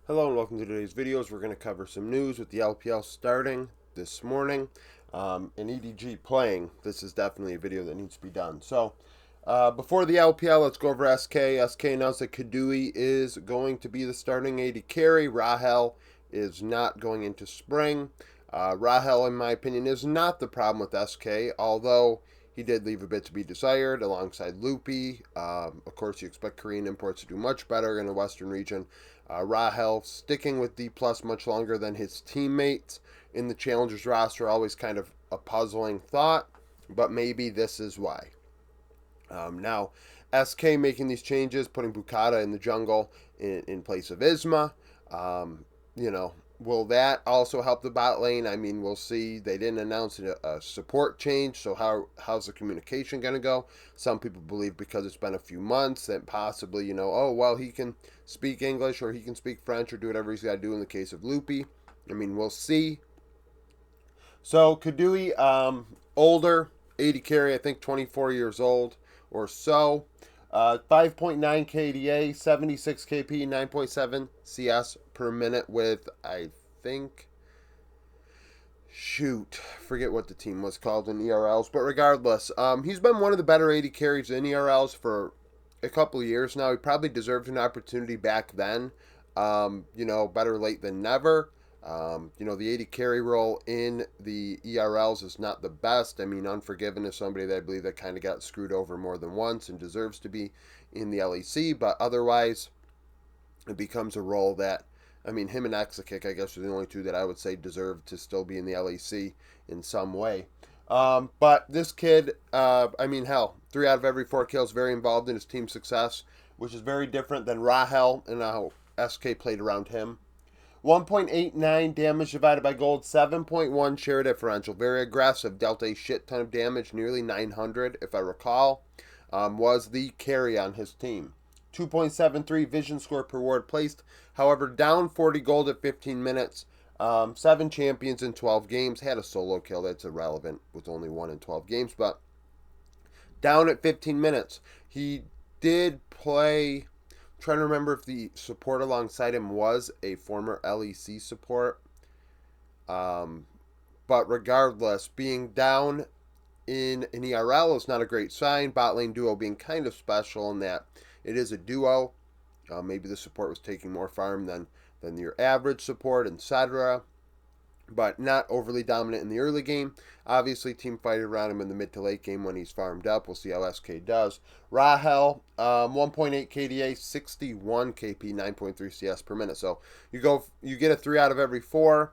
Hello and welcome to today's videos. We're going to cover some news with the LPL starting this morning and EDG playing. This is definitely a video that needs to be done. So before the LPL, let's go over SK. SK announced that Kadui is going to be the starting AD carry. Rahel is not going into spring. Rahel, in my opinion, is not the problem with SK, although he did leave a bit to be desired alongside Loopy. Of course, you expect Korean imports to do much better in the Western region. Rahel sticking with D plus much longer than his teammates in the Challengers roster, always kind of a puzzling thought, but maybe this is why. Now, SK making these changes, putting Bukata in the jungle in place of Isma. Um, you know, will that also help the bot lane? I mean, we'll see. They didn't announce a support change, so how's the communication going to go? Some people believe because it's been a few months that possibly, oh, well, he can speak English or he can speak French or do whatever he's got to do in the case of Loopy. I mean, we'll see. So, Kadui, older, 80 carry, I think 24 years old or so. 5.9 KDA, 76 KP, 9.7 CS per minute with, I think, forget what the team was called in ERLs. But regardless, he's been one of the better 80 carries in ERLs for a couple of years now. He probably deserved an opportunity back then. Better late than never. The 80 carry role in the ERLs is not the best. I mean, Unforgiven is somebody that I believe that kind of got screwed over more than once and deserves to be in the LEC, but otherwise, it becomes a role that, I mean, him and Exakick, I guess, are the only two that I would say deserve to still be in the LEC in some way. But this kid, hell, 3 out of every 4 kills, very involved in his team's success, which is very different than Rahel and how SK played around him. 1.89 damage divided by gold, 7.1 share differential. Very aggressive. Dealt a shit ton of damage, nearly 900, if I recall. Was the carry on his team. 2.73 vision score per ward placed. However, down 40 gold at 15 minutes. 7 champions in 12 games. Had a solo kill. That's irrelevant with only 1 in 12 games. But down at 15 minutes. He did play... Trying to remember if the support alongside him was a former LEC support. But regardless, being down in an ERL is not a great sign. Bot lane duo being kind of special in that it is a duo. Maybe the support was taking more farm than your average support, etc. But not overly dominant in the early game. Obviously, team fight around him in the mid to late game when he's farmed up. We'll see how SK does. Rahel, 1.8 KDA, 61 KP, 9.3 CS per minute. So you get a 3 out of every 4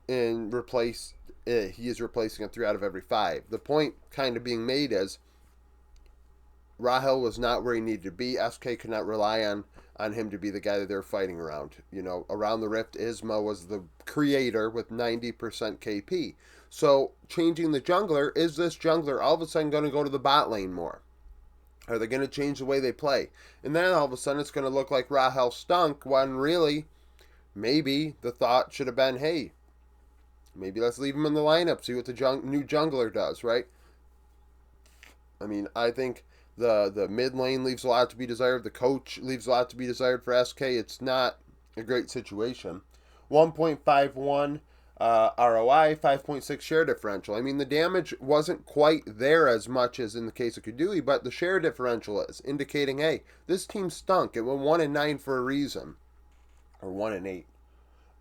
and replace. He is replacing a 3 out of every 5. The point kind of being made is Rahel was not where he needed to be. SK could not rely on him to be the guy that they're fighting around. Around the Rift, Isma was the creator with 90% KP. So, changing the jungler, is this jungler all of a sudden going to go to the bot lane more? Are they going to change the way they play? And then all of a sudden it's going to look like Rahel stunk, when really, maybe the thought should have been, hey, maybe let's leave him in the lineup, see what the new jungler does, right? I mean, I think the mid lane leaves a lot to be desired. The coach leaves a lot to be desired for SK. It's not a great situation. 1.51 ROI, 5.6 share differential. I mean, the damage wasn't quite there as much as in the case of Kadui, but the share differential is indicating, hey, this team stunk. It went 1-9 for a reason, or 1-8.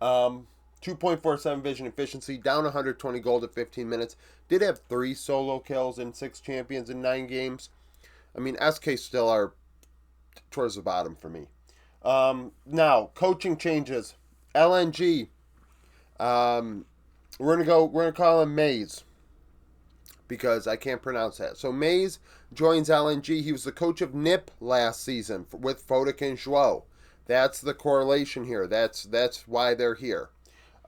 2.47 vision efficiency, down 120 gold at 15 minutes. Did have 3 solo kills and 6 champions in 9 games. I mean, SK still are towards the bottom for me. Now, coaching changes. LNG. We're gonna call him Maze because I can't pronounce that. So Maze joins LNG. He was the coach of NIP last season with Fodak and Zhuo. That's the correlation here. That's why they're here.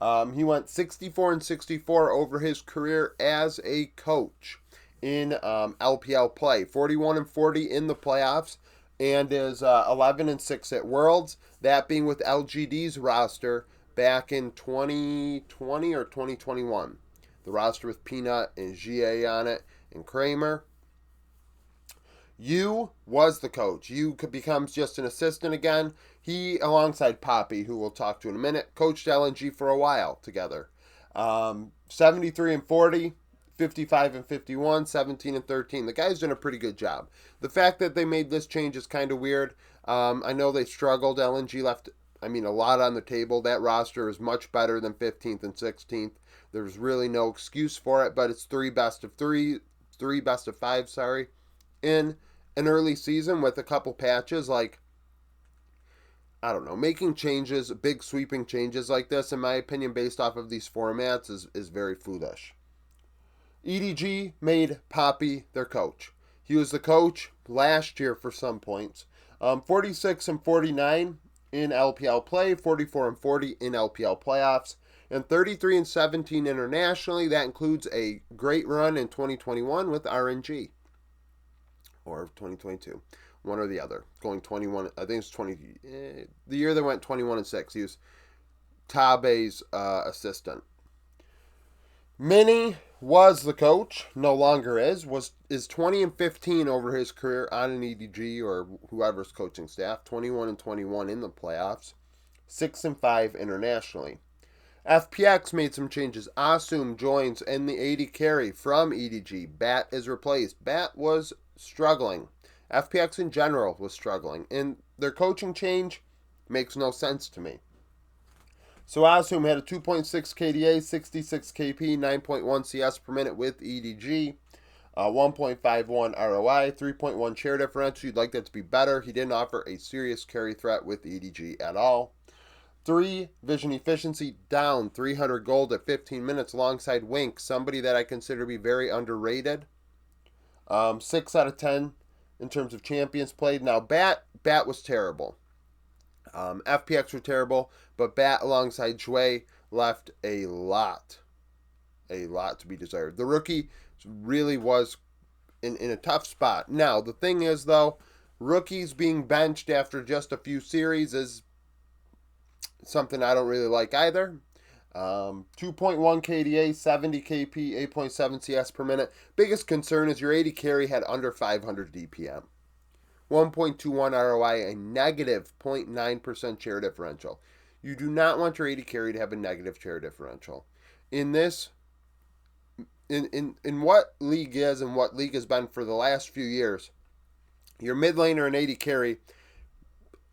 He went 64-64 over his career as a coach in LPL play. 41-40 in the playoffs, and is 11-6 at Worlds. That being with LGD's roster back in 2020 or 2021. The roster with Peanut and GA on it and Kramer. You was the coach. You becomes just an assistant again. He, alongside Poppy, who we'll talk to in a minute, coached LNG for a while together. 73 and 40, 55 and 51, 17 and 13. The guy's done a pretty good job. The fact that they made this change is kind of weird. I know they struggled. LNG left, a lot on the table. That roster is much better than 15th and 16th. There's really no excuse for it, but it's three best of five, in an early season with a couple patches. Like, I don't know, making changes, big sweeping changes like this, in my opinion, based off of these formats, is very foolish. EDG made Poppy their coach. He was the coach last year for some points. 46 and 49 in LPL play, 44 and 40 in LPL playoffs, and 33 and 17 internationally. That includes a great run in 2021 with RNG. Or 2022. One or the other. Going 21, I think it's 20. The year they went 21 and 6. He was Tabe's assistant. Mini was the coach, no longer is 20 and 15 over his career on an EDG or whoever's coaching staff, 21 and 21 in the playoffs, 6 and 5 internationally. FPX made some changes. Asum joins in the 80 carry from EDG. Bat is replaced. Bat was struggling. FPX in general was struggling. And their coaching change makes no sense to me. So Asum had a 2.6 KDA, 66 KP, 9.1 CS per minute with EDG, 1.51 ROI, 3.1 share differential. You'd like that to be better. He didn't offer a serious carry threat with EDG at all. 3 vision efficiency, down 300 gold at 15 minutes alongside Wink, somebody that I consider to be very underrated. 6 out of 10 in terms of champions played. Now Bat was terrible. FPX were terrible, but Bat alongside Shui left a lot to be desired. The rookie really was in a tough spot. Now, the thing is, though, rookies being benched after just a few series is something I don't really like either. 2.1 KDA, 70 KP, 8.7 CS per minute. Biggest concern is your 80 carry had under 500 DPM. 1.21 ROI, a negative 0.9% share differential. You do not want your 80 carry to have a negative share differential. In this, in what league is and what league has been for the last few years, your mid laner and 80 carry,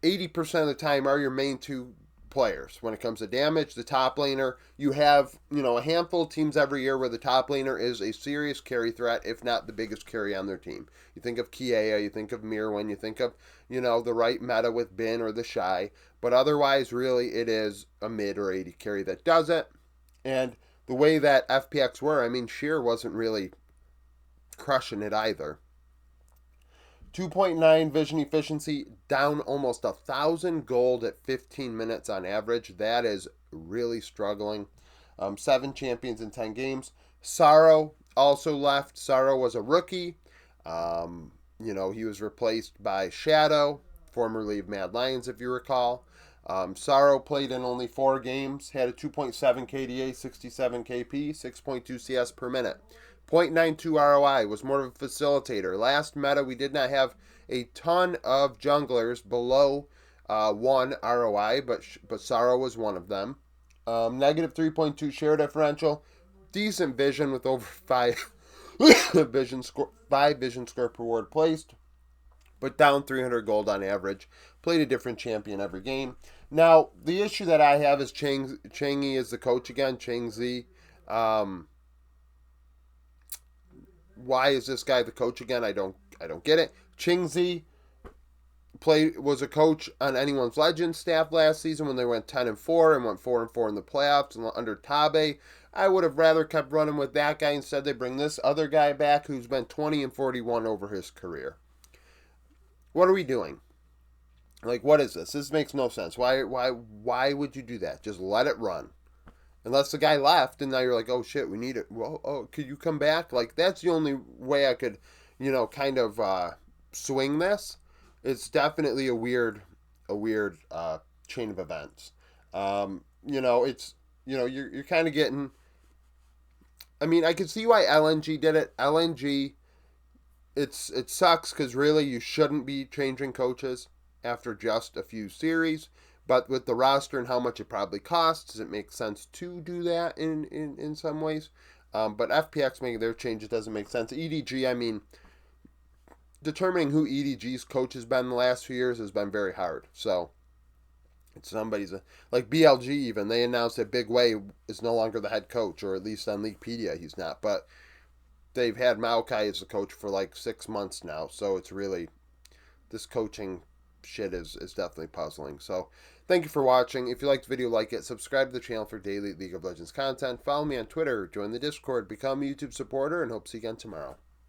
80% of the time are your main two players. When it comes to damage, the top laner, you have, a handful of teams every year where the top laner is a serious carry threat, if not the biggest carry on their team. You think of Kiea, you think of Mirwin, you think of, the right meta with Bin or the Shy, but otherwise, really, it is a mid or 80 carry that does it. And the way that FPX were, Sheer wasn't really crushing it either. 2.9 vision efficiency, down almost 1,000 gold at 15 minutes on average. That is really struggling. 7 champions in 10 games. Sorrow also left. Sorrow was a rookie. He was replaced by Shadow, formerly of Mad Lions, if you recall. Sorrow played in only 4 games, had a 2.7 KDA, 67 KP, 6.2 CS per minute. 0.92 ROI, was more of a facilitator. Last meta, we did not have a ton of junglers below 1 ROI, but Sorrow was one of them. Negative 3.2 share differential. Decent vision with over 5 vision score per ward placed, but down 300 gold on average. Played a different champion every game. Now, the issue that I have is Chang'e is the coach again, Chang'e. Why is this guy the coach again? I don't get it. Chang'e was a coach on anyone's Legends staff last season when they went 10-4 and went 4-4 in the playoffs under Tabe. I would have rather kept running with that guy. Instead, they bring this other guy back who's been 20-41 over his career. What are we doing? Like, what is this? This makes no sense. Why would you do that? Just let it run. Unless the guy left and now you're like, oh shit, we need it. Well, could you come back? Like, that's the only way I could, kind of swing this. It's definitely a weird chain of events. You're kind of getting. I could see why LNG did it. LNG, it sucks because really you shouldn't be changing coaches. after just a few series. But with the roster and how much it probably costs, does it make sense to do that in some ways? But FPX making their changes doesn't make sense. EDG, I mean, determining who EDG's coach has been the last few years has been very hard. So it's somebody's like BLG even they announced that Big Way is no longer the head coach, or at least on Leaguepedia he's not. But they've had Maokai as the coach for like 6 months now, so it's really this coaching shit is definitely puzzling. So thank you for watching. If you liked the video, like it, subscribe to the channel for daily League of Legends content, follow me on Twitter, join the Discord, become a YouTube supporter, and hope to see you again tomorrow.